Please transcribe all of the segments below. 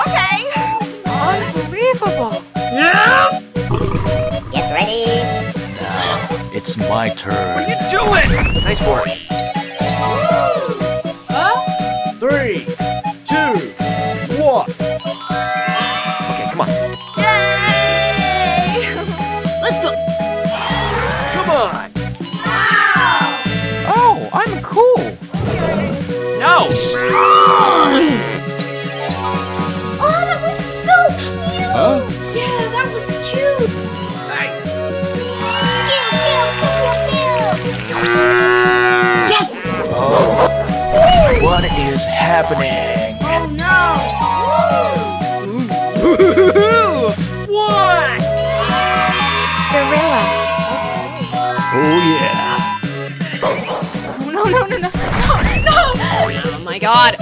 Okay. Unbelievable. Yes! Get ready. Now, it's my turn. What are you doing? Nice work. Huh? 3, 2, 1. Okay, come on. Yay! Let's go. Come on. Oh, I'm cool. No. Oh, that was so cute. Huh? Yeah, that was cute. Hey. Yes! What is happening? Oh no! What? Gorilla. Oh yeah. Oh, no, no, no, no, no, no! Oh my god!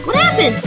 What happened?